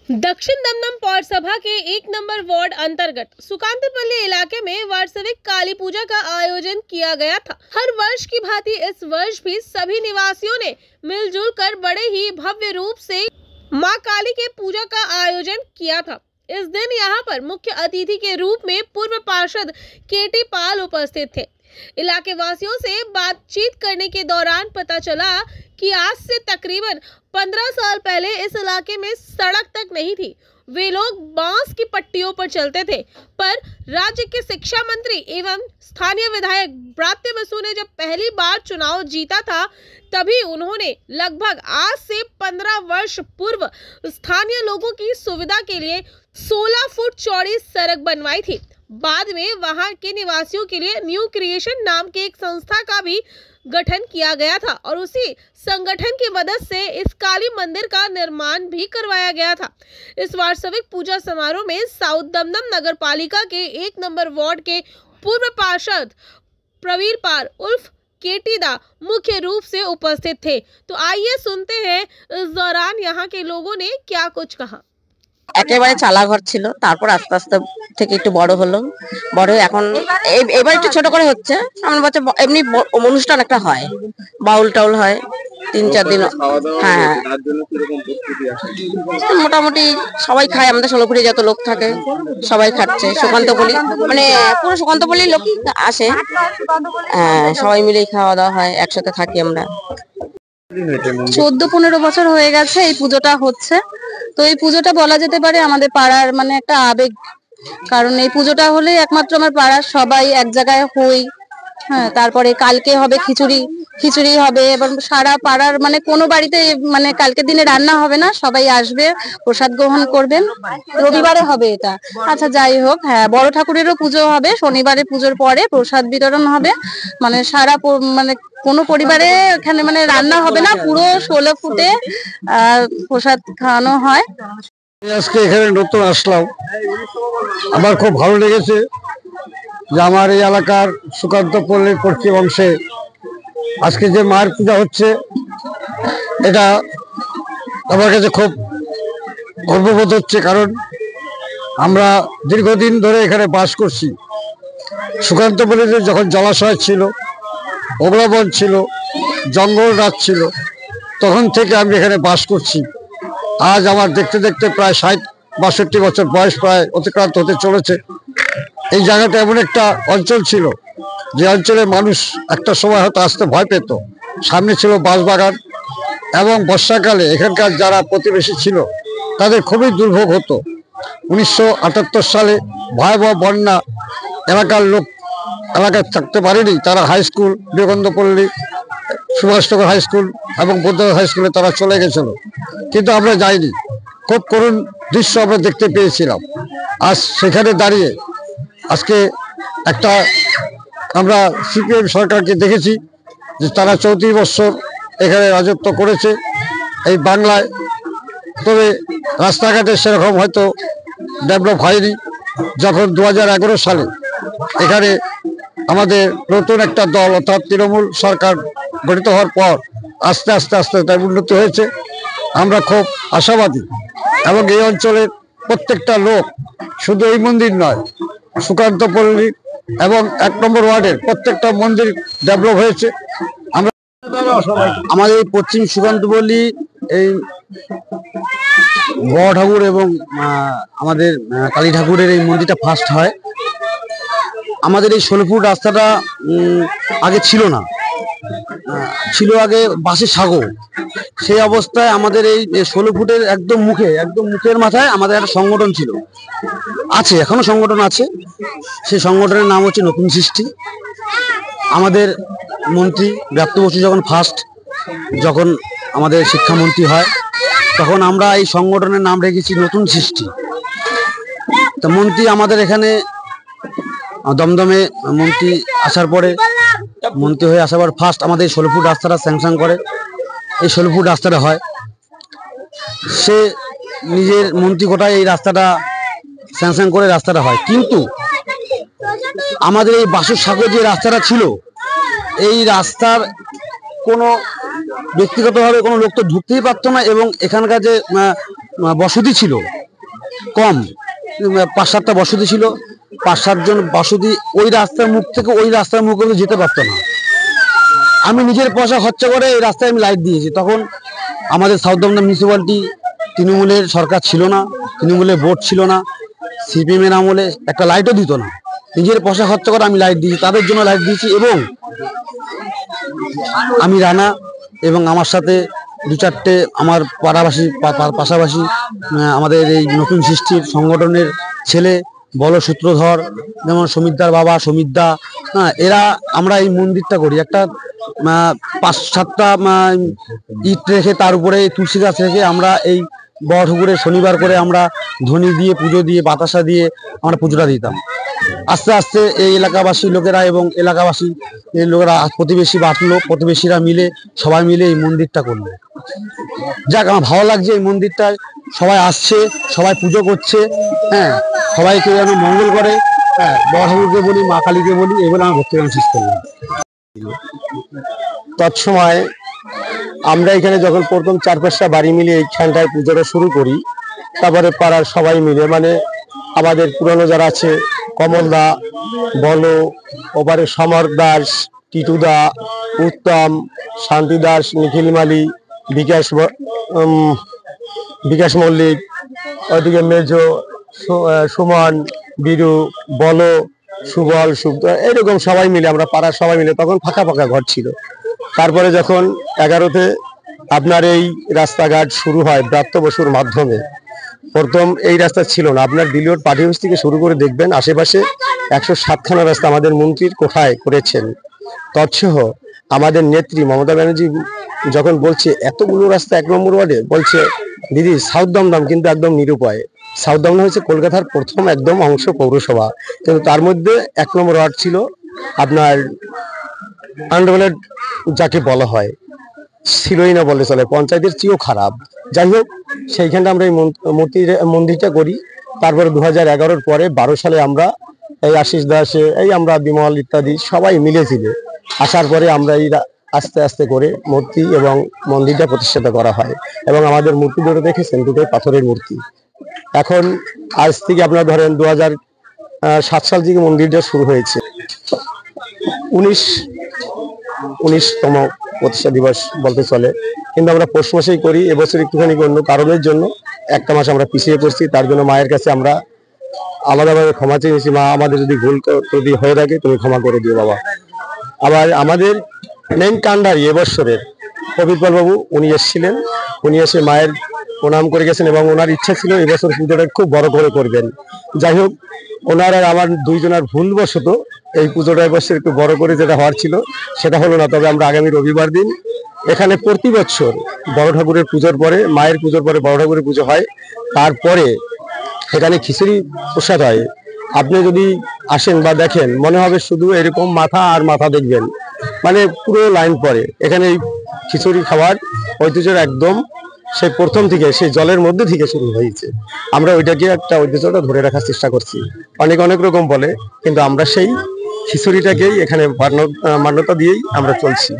दक्षिण दमदम पौरसभा के 1 number ward अंतर्गत सुकांतपल्ली इलाके में वार्षिक काली पूजा का आयोजन किया गया था। हर वर्ष की भांति इस वर्ष भी सभी निवासियों ने मिलजुल कर बड़े ही भव्य रूप से मां काली के पूजा का आयोजन किया था। इस दिन यहां पर मुख्य अतिथि के रूप में पूर्व पार्षद केटी पाल उपस्थित थे। इलाके वासियों से बातचीत करने के दौरान पता चला कि आज से तकरीबन 15 साल पहले इस इलाके में सड़क तक नहीं थी। वे लोग बांस की पट्टियों पर चलते थे, पर राज्य के शिक्षा मंत्री एवं स्थानीय विधायक ब्रात्य बसु ने जब पहली बार चुनाव जीता था, तभी उन्होंने लगभग आज से 15 वर्ष पूर्व स्थानीय लोगों की सुविधा के लिए 16 फुट चौड़ी सड़क बनवाई थी। बाद में वहां के निवासियों के लिए न्यू क्रिएशन नाम के एक संस्था का भी गठन किया गया था और उसी संगठन की मदद से इस काली मंदिर का निर्माण भी करवाया गया था। इस वार्षिक पूजा समारोह में साउथ दमदम नगर पालिका के 1 नंबर वार्ड के पूर्व पार्षद प्रवीर पाल उर्फ केटीदा मुख्य रूप से उपस्थित थे। तो आइए सुनते हैं इस दौरान यहाँ के लोगों ने क्या कुछ कहा। একেবারে চালা ঘর ছিল, তারপর আস্তে আস্তে থেকে একটু বড় হলো, বড় হয়ে এখন এবার একটু ছোট করে হচ্ছে। আমার বাচ্চা এমনি অনুষ্ঠান একটা হয়, বাউল টাউল হয় 3-4 দিন। হ্যাঁ, মোটামুটি সবাই খায়, আমাদের 16 ফুটে যত লোক থাকে সবাই খাচ্ছে। সুকান্তপল্লী মানে পুরো সুকান্তপল্লীর লোকই আসে, সবাই মিলেই খাওয়া দাওয়া হয়, একসাথে থাকি আমরা। 14-15 বছর হয়ে গেছে এই পুজোটা হচ্ছে। তো এই পুজোটা বলা যেতে পারে আমাদের পাড়ার মানে একটা আবেগ, কারণ এই পুজোটা হলে একমাত্র আমার পাড়ার সবাই এক জায়গায় হই। হ্যাঁ, তারপরে কালকে হবে খিচুড়ি হবে এবং সারা পাড়ার মানে কোনো বাড়িতে মানে কালকে দিনে রান্না হবে না, সবাই আসবে, প্রসাদ গ্রহণ করবেন। রবিবারে হবে এটা। আচ্ছা, যাই হোক, হ্যাঁ, বড় ঠাকুরেরও পুজো হবে, শনিবারে পুজোর পরে প্রসাদ বিতরণ হবে। মানে সারা মানে কোনো পরিবারে এখানে মানে রান্না হবে না, পুরো 16 ফুটে প্রসাদ খাওয়ানো হয়। আজকে এখানে নতুন আসলাম, আমার খুব ভালো লেগেছে যে আমার এই এলাকার সুকান্তপল্লীর পশ্চিম অংশে আজকে যে মায়ের পূজা হচ্ছে, এটা আমার কাছে খুব গর্ববোধ হচ্ছে। কারণ আমরা দীর্ঘদিন ধরে এখানে বাস করছি। সুকান্তপল্লীতে যখন জলাশয় ছিল, ওগলাবন ছিল, জঙ্গল রাত ছিল, তখন থেকে আমি এখানে বাস করছি। আজ আমার দেখতে দেখতে প্রায় 60-62 বছর বয়স প্রায় অতিক্রান্ত হতে চলেছে। এই জায়গাটা এমন একটা অঞ্চল ছিল যে অঞ্চলে মানুষ একটা সময় হয়তো আসতে ভয় পেত। সামনে ছিল বাঁশবাগান এবং বর্ষাকালে এখানকার যারা প্রতিবেশী ছিল তাদের খুবই দুর্ভোগ হতো। 1978 সালে ভয়াবহ বন্যা, এলাকার লোক এলাকায় থাকতে পারেনি, তারা high school Vivekanandapalli, Subhashnagar high school এবং বৌদ্ধ হাই স্কুলে তারা চলে গেছিল, কিন্তু আমরা যাইনি। খুব করুণ দৃশ্য আমরা দেখতে পেয়েছিলাম। আজ সেখানে দাঁড়িয়ে আজকে একটা আমরা সিপিএম সরকারকে দেখেছি যে তারা 34 বছর এখানে রাজত্ব করেছে এই বাংলায়। তবে রাস্তাঘাটে সেরকম হয়তো ডেভেলপ হয়নি। যখন 2011 সালে এখানে আমাদের নতুন একটা দল অর্থাৎ তৃণমূল সরকার গঠিত হওয়ার পর আস্তে আস্তে আস্তে তার উন্নতি হয়েছে। আমরা খুব আশাবাদী এবং এই অঞ্চলের প্রত্যেকটা লোক, শুধু এই মন্দির নয়, সুকান্তপল্লী এবং 1 নম্বর ওয়ার্ডের প্রত্যেকটা মন্দির ডেভেলপ হয়েছে। আমরা আমাদের এই পশ্চিম সুকান্তপল্লী এই বড় ঠাকুর এবং আমাদের কালী ঠাকুরের এই মন্দিরটা ফার্স্ট হয়। আমাদের এই 16 ফুট রাস্তাটা আগে ছিল না, ছিল আগে বাঁশের সাগর। সেই অবস্থায় আমাদের এই 16 ফুটের একদম মুখের মাথায় আমাদের একটা সংগঠন ছিল, আছে এখনো সংগঠন আছে। সেই সংগঠনের নাম হচ্ছে নতুন সৃষ্টি। আমাদের মন্ত্রী ব্রাত্য বসু যখন আমাদের শিক্ষামন্ত্রী হয়, তখন আমরা এই সংগঠনের নাম রেখেছি নতুন সৃষ্টি। তা মন্ত্রী আমাদের এখানে দমদমে মন্ত্রী আসার পরে, মন্ত্রী হয়ে আসার পর ফার্স্ট আমাদের 16 ফুট রাস্তাটা স্যাংশন করে। এই 16 ফুট রাস্তাটা হয়, সে নিজের মন্ত্রী কোটায় এই রাস্তাটা স্যাংশন করে রাস্তাটা হয়। কিন্তু আমাদের এই বাঁশের সাগর যে রাস্তাটা ছিল, এই রাস্তার কোনো ব্যক্তিগতভাবে কোনো লোক তো ঢুকতেই পারতো না এবং এখানকার যে বসতি ছিল কম, 5-7টা বসতি ছিল, 5-7 জন বসতি ওই রাস্তার মুখ থেকে ওই রাস্তার মুখ অবধি যেতে পারতো না। আমি নিজের পয়সা খরচা করে এই রাস্তায় আমি লাইট দিয়েছি। তখন আমাদের সাউথ দমদম মিউনিসিপ্যালিটি তৃণমূলের সরকার ছিল না, তৃণমূলের ভোট ছিল না, সিপিএম এর আমলে একটা লাইটও দিত না। নিজের পয়সা খরচা করে আমি লাইট দিয়েছি, তাদের জন্য লাইট দিয়েছি। এবং আমি রানা এবং আমার সাথে 2-4টে আমার পাশাপাশি আমাদের এই নতুন সৃষ্টির সংগঠনের ছেলে বলো সূত্রধর, যেমন সমিতদার বাবা সমিতদা, হ্যাঁ, এরা আমরা এই মন্দিরটা করি। একটা 5-7টা ইট রেখে তার উপরে তুলসী গাছ রেখে আমরা এই বড় ঠাকুরে শনিবার করে আমরা ধ্বনি দিয়ে পুজো দিয়ে বাতাসা দিয়ে আমরা পুজোটা দিতাম। আস্তে আস্তে এই এলাকাবাসী লোকেরা এবং এলাকাবাসী এই লোকেরা প্রতিবেশী বাঁটলো, প্রতিবেশীরা মিলে সবাই মিলে এই মন্দিরটা করলো। যাক, আমার ভালো লাগছে এই মন্দিরটায় সবাই আসছে, সবাই পুজো করছে, হ্যাঁ, সবাইকে যেন মঙ্গল করে, হ্যাঁ, বড় ঠাকুরকে বলি, মা কালীকে বলি, এগুলো আমার ভক্তগণ শেষ করলাম। তৎসময় আমরা এখানে যখন প্রথম 4-5টা বাড়ি মিলে এইখানটায় পুজোটা শুরু করি, তারপরে পাড়ার সবাই মিলে, মানে আমাদের পুরনো যারা আছে, কমলদা বলো, ওপারে সমর দাস, টিটুদা, উত্তম, শান্তি দাস, নিখিল মালি, বিকাশ মল্লিক, ওইদিকে মেজো, সুমন, বীরু, বলো, সুবল, সুব্দ, এরকম সবাই মিলে আমরা পাড়ার সবাই মিলে, তখন ফাঁকা ফাঁকা ঘর ছিল। তারপরে যখন 11তে আপনার এই রাস্তাঘাট শুরু হয় ব্রাত্য বসুর মাধ্যমে, প্রথম এই রাস্তা ছিল না। আপনার দিলিওর পার্টি অফিস থেকে শুরু করে দেখবেন আশেপাশে 107খানা রাস্তা আমাদের মন্ত্রীর কোঠায় করেছেন। তৎসহ আমাদের নেত্রী মমতা ব্যানার্জি যখন বলছে এতগুলো রাস্তা 1 নম্বর ওয়ার্ডে, বলছে দিদি সাউথ দমদম কিন্তু একদম নিরুপায়। সাউথ দমদম হচ্ছে কলকাতার প্রথম একদম অংশ পৌরসভা, কিন্তু তার মধ্যে 1 নম্বর ওয়ার্ড ছিল আপনার আন্ডারওয়ার্ল্ড, যাকে বলা হয়, ছিলই না বললে চলে, পঞ্চায়েতের চেয়েও খারাপ। যাই হোক, সেইখানটা আমরা এই মন্দিরটা করি। তারপরে 2011-র পরে 12 সালে আমরা এই আশিস দাসে, এই আমরা বিমল ইত্যাদি সবাই মিলেছিলে আসার পরে আমরা এই আস্তে আস্তে করে মূর্তি এবং মন্দিরটা প্রতিষ্ঠাতা করা হয়। এবং আমাদের মূর্তি ধরে দেখেছেন, দুটোই পাথরের মূর্তি। এখন আজ থেকে আপনারা ধরেন 2007 সাল থেকে মন্দিরটা শুরু হয়েছে। 19তম প্রতিষ্ঠা দিবস বলতে চলে, কিন্তু আমরা পৌষ মাসেই করি। এবছর একটুখানি অন্য কারণের জন্য 1টা মাস আমরা পিছিয়ে পড়ছি। তার জন্য মায়ের কাছে আমরা আলাদাভাবে ক্ষমা চেয়েছি, মা আমাদের যদি ভুল যদি হয়ে থাকে তুমি ক্ষমা করে দিও বাবা। আবার আমাদের মেন কান্ডারি এবছরের কবিরপাল বাবু, উনি এসেছিলেন, উনি এসে মায়ের প্রণাম করে গেছেন এবং ওনার ইচ্ছা ছিল এবছর পুজোটা খুব বড় করে করবেন। যাই হোক, ওনার আর আমার দুইজনের ভুলবশত এই পুজোটা এবছর একটু বড় করে যেটা হওয়ার ছিল সেটা হলো না। তবে আমরা আগামী রবিবার দিন এখানে প্রতি বছর বড় ঠাকুরের পুজোর পরে, মায়ের পুজোর পরে বড় ঠাকুরের পুজো হয়, তারপরে এখানে খিচুড়ি প্রসাদ হয়। আপনি যদি আসেন বা দেখেন, মনে হবে শুধু এরকম মাথা আর মাথা দেখবেন, মানে পুরো লাইন পরে। এখানে এই খিচুড়ি খাওয়ার ঐতিহ্যের একদম সেই প্রথম থেকে, সেই জলের মধ্যে থেকে শুরু হয়েছে। আমরা ওইটাকে একটা ঐতিহ্যটা ধরে রাখার চেষ্টা করছি। অনেক রকম বলে, কিন্তু আমরা সেই খিচুড়িটাকেই এখানে মান্যতা দিয়েই আমরা চলছি।